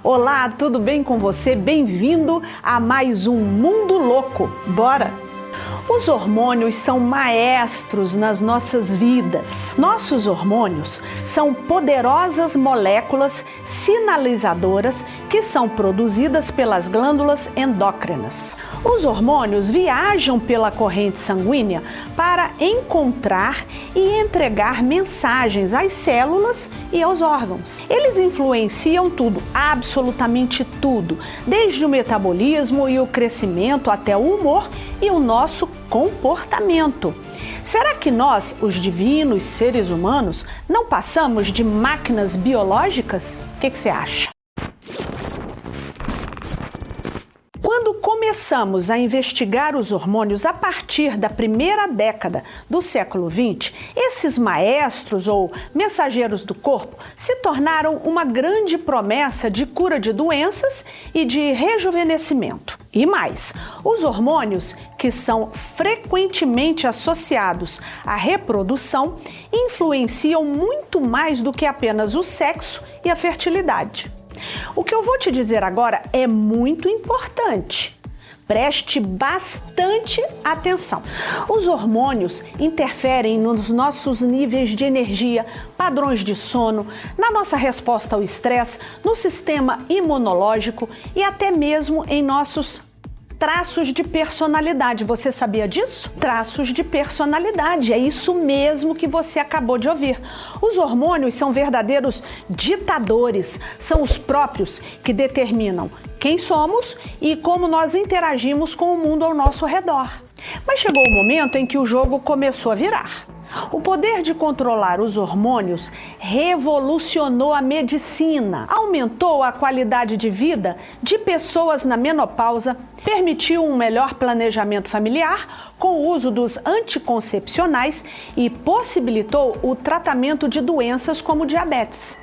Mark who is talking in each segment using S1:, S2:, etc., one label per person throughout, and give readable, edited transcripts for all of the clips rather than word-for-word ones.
S1: Olá, tudo bem com você? Bem-vindo a mais um Mundo Louco. Bora! Os hormônios são maestros nas nossas vidas. Nossos hormônios são poderosas moléculas sinalizadoras que são produzidas pelas glândulas endócrinas. Os hormônios viajam pela corrente sanguínea para encontrar e entregar mensagens às células e aos órgãos. Eles influenciam tudo, absolutamente tudo, desde o metabolismo e o crescimento até o humor e o nosso comportamento. Será que nós, os divinos seres humanos, não passamos de máquinas biológicas? O que você acha? Quando começamos a investigar os hormônios a partir da primeira década do século XX, esses maestros ou mensageiros do corpo se tornaram uma grande promessa de cura de doenças e de rejuvenescimento. E mais, os hormônios, que são frequentemente associados à reprodução, influenciam muito mais do que apenas o sexo e a fertilidade. O que eu vou te dizer agora é muito importante. Preste bastante atenção. Os hormônios interferem nos nossos níveis de energia, padrões de sono, na nossa resposta ao estresse, no sistema imunológico e até mesmo em nossos traços de personalidade. Você sabia disso? Traços de personalidade, é isso mesmo que você acabou de ouvir. Os hormônios são verdadeiros ditadores, são os próprios que determinam quem somos e como nós interagimos com o mundo ao nosso redor. Mas chegou o momento em que o jogo começou a virar. O poder de controlar os hormônios revolucionou a medicina, aumentou a qualidade de vida de pessoas na menopausa, permitiu um melhor planejamento familiar com o uso dos anticoncepcionais e possibilitou o tratamento de doenças como diabetes.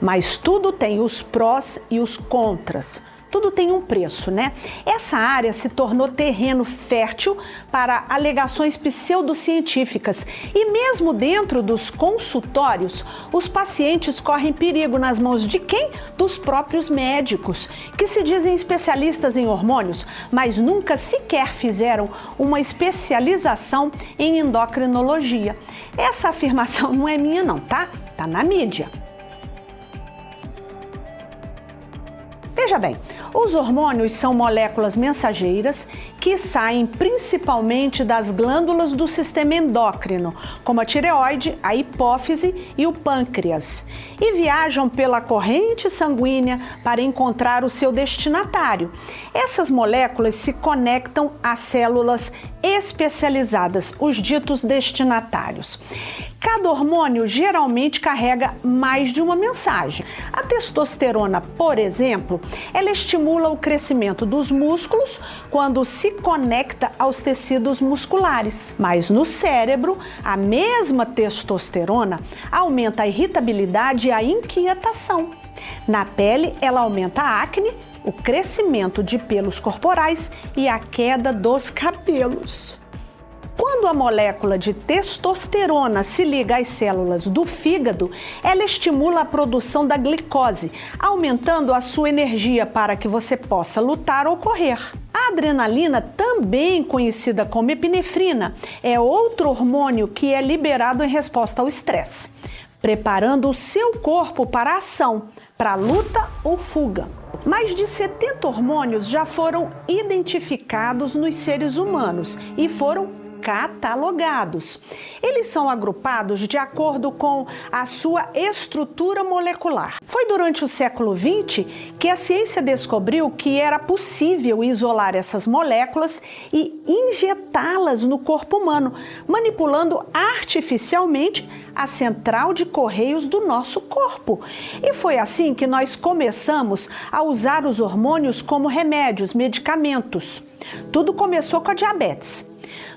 S1: Mas tudo tem os prós e os contras. Tudo tem um preço, né? Essa área se tornou terreno fértil para alegações pseudocientíficas e mesmo dentro dos consultórios, os pacientes correm perigo nas mãos de quem? Dos próprios médicos, que se dizem especialistas em hormônios, mas nunca sequer fizeram uma especialização em endocrinologia. Essa afirmação não é minha não, tá? Tá na mídia. Veja bem, os hormônios são moléculas mensageiras que saem principalmente das glândulas do sistema endócrino, como a tireoide, a hipófise e o pâncreas, e viajam pela corrente sanguínea para encontrar o seu destinatário. Essas moléculas se conectam a células especializadas, os ditos destinatários. Cada hormônio geralmente carrega mais de uma mensagem. A testosterona, por exemplo, ela estimula o crescimento dos músculos quando se conecta aos tecidos musculares. Mas no cérebro, a mesma testosterona aumenta a irritabilidade e a inquietação. Na pele, ela aumenta a acne, o crescimento de pelos corporais e a queda dos cabelos. Quando a molécula de testosterona se liga às células do fígado, ela estimula a produção da glicose, aumentando a sua energia para que você possa lutar ou correr. A adrenalina, também conhecida como epinefrina, é outro hormônio que é liberado em resposta ao estresse, preparando o seu corpo para a ação, para a luta ou fuga. Mais de 70 hormônios já foram identificados nos seres humanos e foram catalogados. Eles são agrupados de acordo com a sua estrutura molecular. Foi durante o século XX que a ciência descobriu que era possível isolar essas moléculas e injetá-las no corpo humano, manipulando artificialmente a central de correios do nosso corpo. E foi assim que nós começamos a usar os hormônios como remédios, medicamentos. Tudo começou com a diabetes.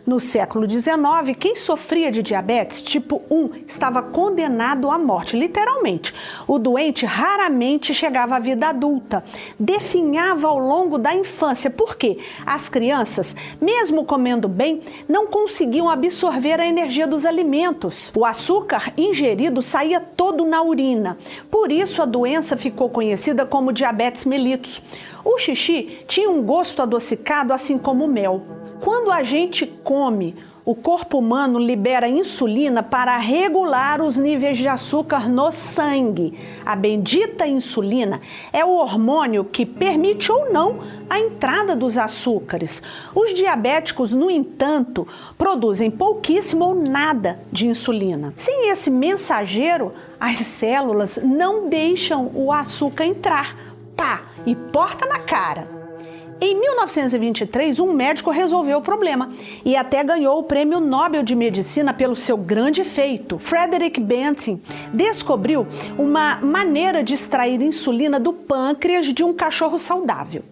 S1: No século XIX, quem sofria de diabetes tipo 1 estava condenado à morte, literalmente. O doente raramente chegava à vida adulta, definhava ao longo da infância, porque as crianças, mesmo comendo bem, não conseguiam absorver a energia dos alimentos. O açúcar ingerido saía todo na urina, por isso a doença ficou conhecida como diabetes mellitus. O xixi tinha um gosto adocicado, assim como o mel. Quando a gente come, o corpo humano libera insulina para regular os níveis de açúcar no sangue. A bendita insulina é o hormônio que permite ou não a entrada dos açúcares. Os diabéticos, no entanto, produzem pouquíssimo ou nada de insulina. Sem esse mensageiro, as células não deixam o açúcar entrar. Pá! E porta na cara. Em 1923, um médico resolveu o problema e até ganhou o Prêmio Nobel de Medicina pelo seu grande feito. Frederick Banting descobriu uma maneira de extrair insulina do pâncreas de um cachorro saudável.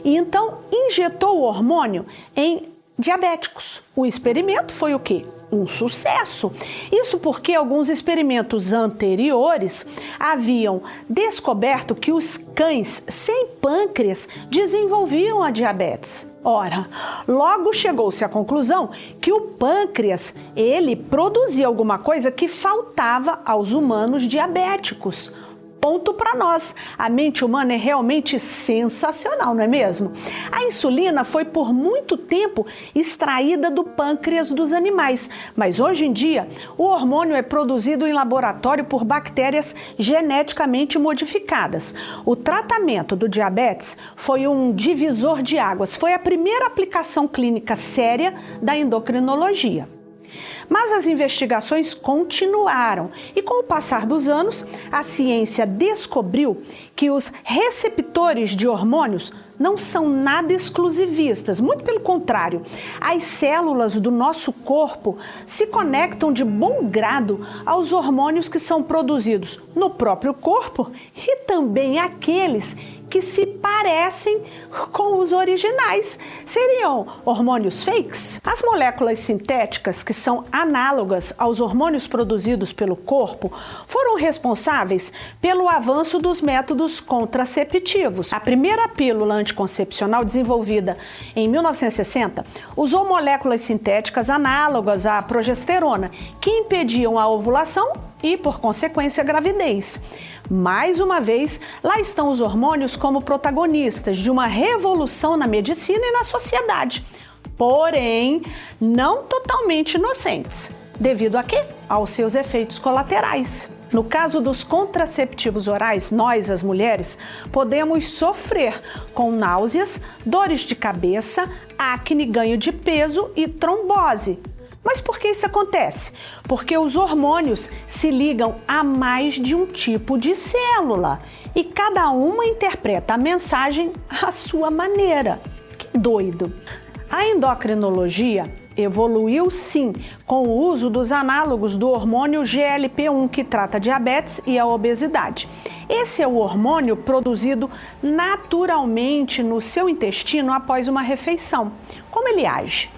S1: E então injetou o hormônio em diabéticos. O experimento foi o quê? Um sucesso. Isso porque alguns experimentos anteriores haviam descoberto que os cães sem pâncreas desenvolviam a diabetes. Ora, logo chegou-se à conclusão que o pâncreas, ele produzia alguma coisa que faltava aos humanos diabéticos. Ponto para nós. A mente humana é realmente sensacional, não é mesmo? A insulina foi por muito tempo extraída do pâncreas dos animais, mas hoje em dia o hormônio é produzido em laboratório por bactérias geneticamente modificadas. O tratamento do diabetes foi um divisor de águas, foi a primeira aplicação clínica séria da endocrinologia. Mas as investigações continuaram e, com o passar dos anos, a ciência descobriu que os receptores de hormônios não são nada exclusivistas, muito pelo contrário. As células do nosso corpo se conectam de bom grado aos hormônios que são produzidos no próprio corpo e também aqueles que se parecem com os originais. Seriam hormônios fakes? As moléculas sintéticas, que são análogas aos hormônios produzidos pelo corpo, foram responsáveis pelo avanço dos métodos contraceptivos. A primeira pílula anticoncepcional, desenvolvida em 1960, usou moléculas sintéticas análogas à progesterona, que impediam a ovulação e, por consequência, a gravidez. Mais uma vez, lá estão os hormônios como protagonistas de uma revolução na medicina e na sociedade. Porém, não totalmente inocentes. Devido a quê? Aos seus efeitos colaterais. No caso dos contraceptivos orais, nós, as mulheres, podemos sofrer com náuseas, dores de cabeça, acne, ganho de peso e trombose. Mas por que isso acontece? Porque os hormônios se ligam a mais de um tipo de célula e cada uma interpreta a mensagem à sua maneira. Que doido! A endocrinologia evoluiu sim com o uso dos análogos do hormônio GLP-1, que trata a diabetes e a obesidade. Esse é o hormônio produzido naturalmente no seu intestino após uma refeição. Como ele age?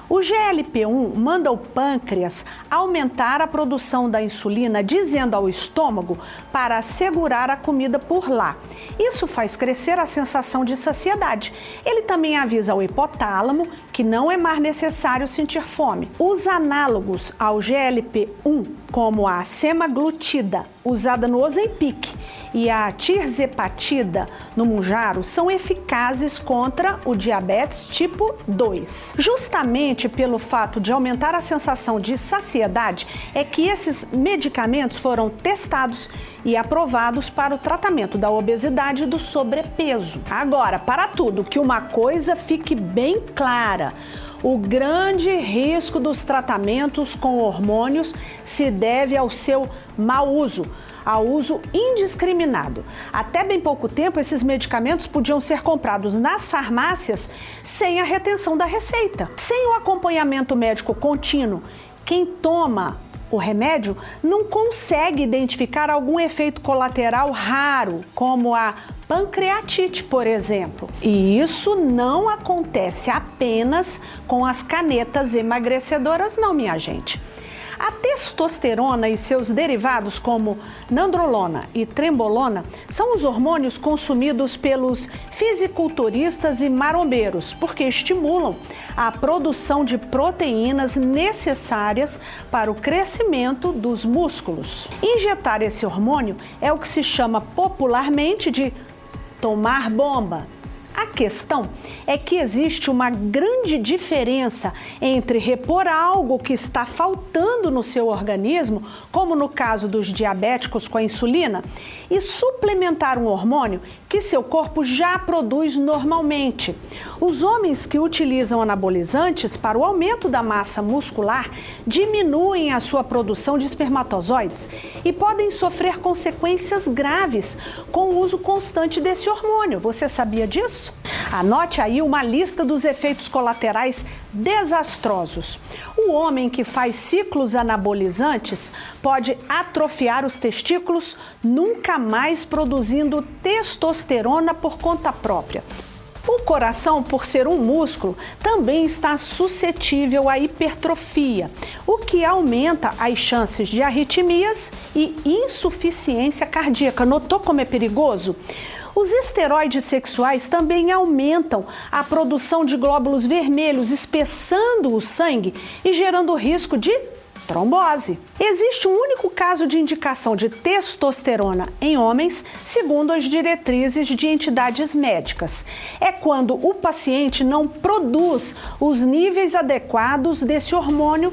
S1: O GLP-1 manda o pâncreas aumentar a produção da insulina, dizendo ao estômago para segurar a comida por lá. Isso faz crescer a sensação de saciedade. Ele também avisa ao hipotálamo que não é mais necessário sentir fome. Os análogos ao GLP-1, como a semaglutida, usada no Ozempic, e a tirzepatida no Mounjaro, são eficazes contra o diabetes tipo 2. Justamente pelo fato de aumentar a sensação de saciedade é que esses medicamentos foram testados e aprovados para o tratamento da obesidade e do sobrepeso. Agora, para tudo, que uma coisa fique bem clara: o grande risco dos tratamentos com hormônios se deve ao seu mau uso, ao uso indiscriminado. Até bem pouco tempo, esses medicamentos podiam ser comprados nas farmácias sem a retenção da receita. Sem o acompanhamento médico contínuo, quem toma O remédio não consegue identificar algum efeito colateral raro, como a pancreatite, por exemplo. E isso não acontece apenas com as canetas emagrecedoras, não, minha gente. A testosterona e seus derivados, como nandrolona e trembolona, são os hormônios consumidos pelos fisiculturistas e marombeiros, porque estimulam a produção de proteínas necessárias para o crescimento dos músculos. Injetar esse hormônio é o que se chama popularmente de tomar bomba. A questão é que existe uma grande diferença entre repor algo que está faltando no seu organismo, como no caso dos diabéticos com a insulina, e suplementar um hormônio que seu corpo já produz normalmente. Os homens que utilizam anabolizantes para o aumento da massa muscular diminuem a sua produção de espermatozoides e podem sofrer consequências graves com o uso constante desse hormônio. Você sabia disso? Anote aí uma lista dos efeitos colaterais desastrosos. O homem que faz ciclos anabolizantes pode atrofiar os testículos, nunca mais produzindo testosterona por conta própria. O coração, por ser um músculo, também está suscetível à hipertrofia, o que aumenta as chances de arritmias e insuficiência cardíaca. Notou como é perigoso? Os esteroides sexuais também aumentam a produção de glóbulos vermelhos, espessando o sangue e gerando risco de trombose. Existe um único caso de indicação de testosterona em homens, segundo as diretrizes de entidades médicas. É quando o paciente não produz os níveis adequados desse hormônio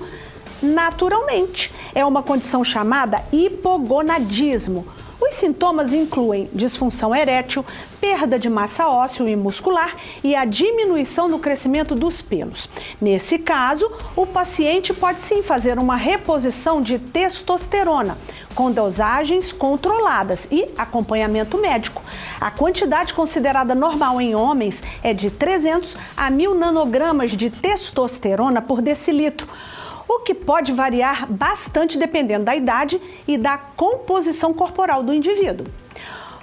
S1: naturalmente. É uma condição chamada hipogonadismo. Os sintomas incluem disfunção erétil, perda de massa óssea e muscular e a diminuição no crescimento dos pelos. Nesse caso, o paciente pode sim fazer uma reposição de testosterona, com dosagens controladas e acompanhamento médico. A quantidade considerada normal em homens é de 300 a 1.000 nanogramas de testosterona por decilitro, o que pode variar bastante dependendo da idade e da composição corporal do indivíduo.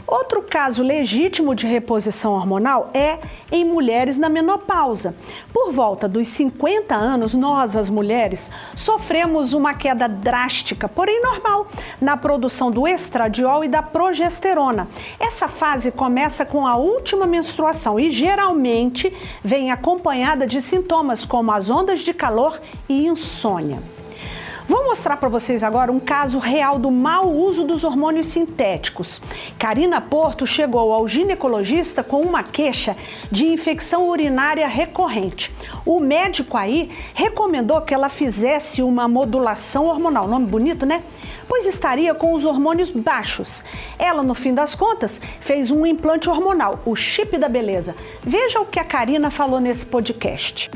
S1: Outro caso legítimo de reposição hormonal é em mulheres na menopausa. Por volta dos 50 anos, nós, as mulheres, sofremos uma queda drástica, porém normal, na produção do estradiol e da progesterona. Essa fase começa com a última menstruação e geralmente vem acompanhada de sintomas como as ondas de calor e insônia. Vou mostrar para vocês agora um caso real do mau uso dos hormônios sintéticos. Karina Porto chegou ao ginecologista com uma queixa de infecção urinária recorrente. O médico aí recomendou que ela fizesse uma modulação hormonal. Nome bonito, né? Pois estaria com os hormônios baixos. Ela, no fim das contas, fez um implante hormonal, o chip da beleza. Veja o que a Karina falou nesse podcast.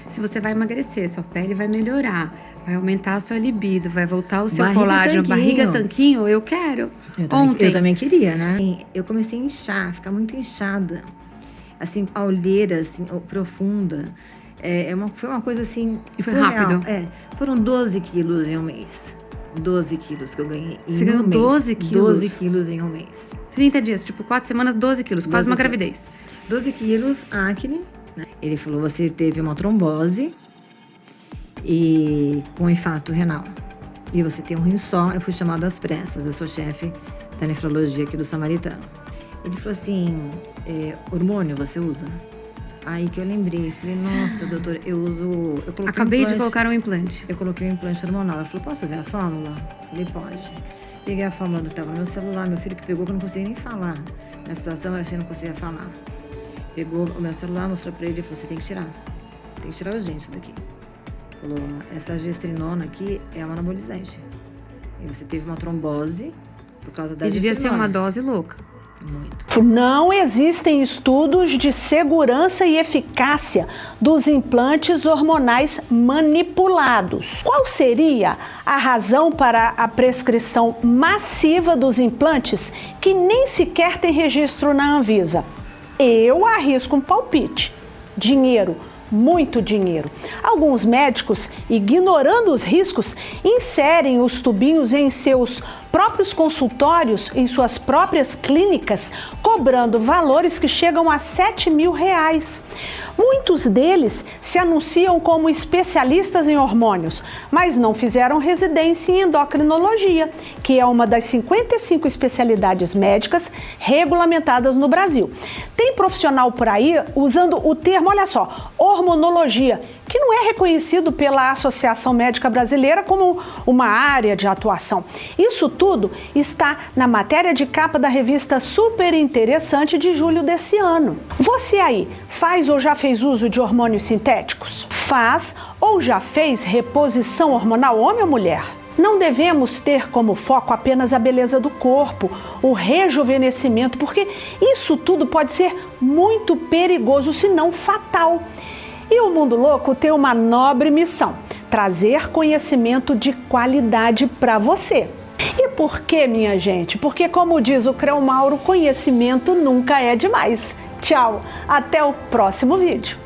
S2: Se você vai emagrecer, sua pele vai melhorar, vai aumentar a sua libido, vai voltar o seu colágeno, barriga tanquinho, eu quero.
S3: Eu também queria, né? Eu comecei a inchar, ficar muito inchada. Assim, a olheira, assim, profunda. Foi uma coisa assim,
S2: foi
S3: surreal.
S2: Rápido?
S3: Foram 12 quilos em um mês. 12 quilos que eu ganhei em
S2: Você ganhou 12 quilos?
S3: 12 quilos em um mês.
S2: 30 dias, tipo 4 semanas, 12 quilos, quase uma gravidez.
S3: 12 quilos, acne. Ele falou, você teve uma trombose e com infarto renal. E você tem um rim só. Eu fui chamada às pressas. Eu sou chefe da nefrologia aqui do Samaritano. Ele falou assim, hormônio você usa? Aí que eu lembrei. Falei, nossa, doutora, eu uso...
S2: Acabei de colocar um implante.
S3: Eu coloquei um implante hormonal. Ela falou, posso ver a fórmula? Falei, pode. Peguei a fórmula que estava no meu celular. Meu filho que pegou, que eu não conseguia nem falar. Na situação, eu não conseguia falar. Pegou o meu celular, mostrou pra ele e falou, você tem que tirar. Tem que tirar urgente isso daqui. Falou, essa gestrinona aqui é uma anabolizante. E você teve uma trombose por causa da gestrinona.
S2: Devia ser uma dose louca.
S3: Muito.
S1: Não existem estudos de segurança e eficácia dos implantes hormonais manipulados. Qual seria a razão para a prescrição massiva dos implantes que nem sequer tem registro na Anvisa? Eu arrisco um palpite. Dinheiro. muito dinheiro. Alguns médicos, ignorando os riscos, inserem os tubinhos em seus próprios consultórios, em suas próprias clínicas, cobrando valores que chegam a R$7 mil. Muitos deles se anunciam como especialistas em hormônios, mas não fizeram residência em endocrinologia, que é uma das 55 especialidades médicas regulamentadas no Brasil. Tem profissional por aí usando o termo, olha só, hormonologia, que não é reconhecido pela Associação Médica Brasileira como uma área de atuação. Isso tudo está na matéria de capa da revista Super Interessante de julho desse ano. Você aí faz ou já fez uso de hormônios sintéticos? Faz ou já fez reposição hormonal, homem ou mulher? Não devemos ter como foco apenas a beleza do corpo, o rejuvenescimento, porque isso tudo pode ser muito perigoso, se não fatal. E o Mundo Louco tem uma nobre missão: trazer conhecimento de qualidade para você. E por quê, minha gente? Porque, como diz o Creu Mauro, conhecimento nunca é demais. Tchau, até o próximo vídeo.